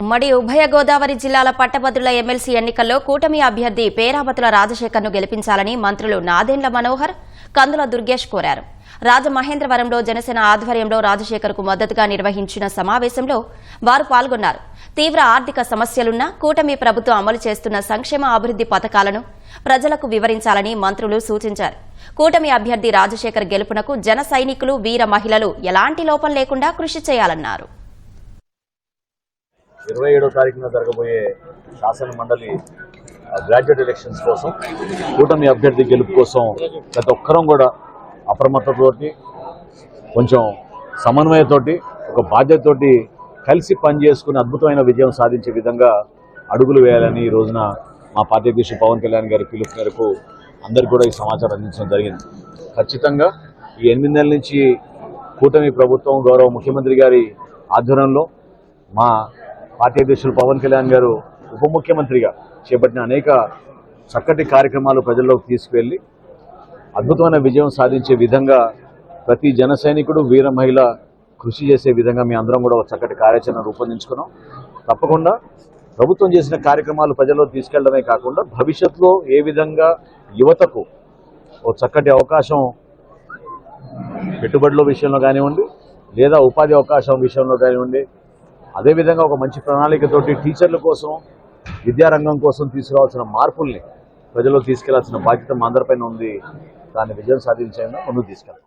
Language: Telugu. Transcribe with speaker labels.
Speaker 1: ఉమ్మడి ఉభయ గోదావరి జిల్లాల పట్టభద్రుల ఎమ్మెల్సీ ఎన్నికల్లో కూటమి అభ్యర్థి పేరాబతుల రాజశేఖర్ను గెలిపించాలని మంత్రులు నాదెండ్ల మనోహర్, కందుల దుర్గేష్ కోరారు. రాజమహేంద్రవరంలో జనసేన ఆధ్వర్యంలో రాజశేఖర్కు మద్దతుగా నిర్వహించిన సమావేశంలో వారు పాల్గొన్నారు. తీవ్ర ఆర్థిక సమస్యలున్న కూటమి ప్రభుత్వం అమలు చేస్తున్న సంక్షేమ అభివృద్ది పథకాలను ప్రజలకు వివరించాలని మంత్రులు సూచించారు. కూటమి అభ్యర్థి రాజశేఖర్ గెలుపునకు జన సైనికులు, వీర మహిళలు ఎలాంటి లోపం లేకుండా కృషి చేయాలన్నారు.
Speaker 2: 27వ తారీఖున జరగబోయే శాసన మండలి గ్రాడ్యుయేట్ ఎలక్షన్స్ కోసం కూటమి అభ్యర్థి గెలుపు కోసం ప్రతి ఒక్కరం కూడా అప్రమత్తతోటి, కొంచెం సమన్వయంతోటి, ఒక బాధ్యతతోటి కలిసి పనిచేసుకుని అద్భుతమైన విజయం సాధించే విధంగా అడుగులు వేయాలని ఈ రోజున మా పార్టీ అధ్యక్షుడు పవన్ కళ్యాణ్ గారి పిలుపు మేరకు అందరికీ కూడా ఈ సమాచారం అందించడం జరిగింది. ఖచ్చితంగా ఈ 8 నెలల నుంచి కూటమి ప్రభుత్వం గౌరవ ముఖ్యమంత్రి గారి ఆధ్వర్యంలో మా పార్టీ అధ్యక్షులు పవన్ కళ్యాణ్ గారు ఉప ముఖ్యమంత్రిగా చేపట్టిన అనేక చక్కటి కార్యక్రమాలు ప్రజల్లోకి తీసుకువెళ్ళి అద్భుతమైన విజయం సాధించే విధంగా ప్రతి జన సైనికుడు, వీర మహిళ కృషి చేసే విధంగా మీ అందరం కూడా ఒక చక్కటి కార్యాచరణ రూపొందించుకున్నాం. తప్పకుండా ప్రభుత్వం చేసిన కార్యక్రమాలు ప్రజల్లో తీసుకెళ్లడమే కాకుండా భవిష్యత్తులో ఏ విధంగా యువతకు ఒక చక్కటి అవకాశం పెట్టుబడుల విషయంలో కానివ్వండి, లేదా ఉపాధి అవకాశం విషయంలో కానివ్వండి, అదేవిధంగా ఒక మంచి ప్రణాళికతోటి టీచర్ల కోసం, విద్యారంగం కోసం తీసుకురావాల్సిన మార్పుల్ని ప్రజల్లో తీసుకెళ్లాల్సిన బాధ్యత మా అందరిపైన ఉంది. దాన్ని విజయం సాధించేందుకు ముందుకు తీసుకెళ్తాం.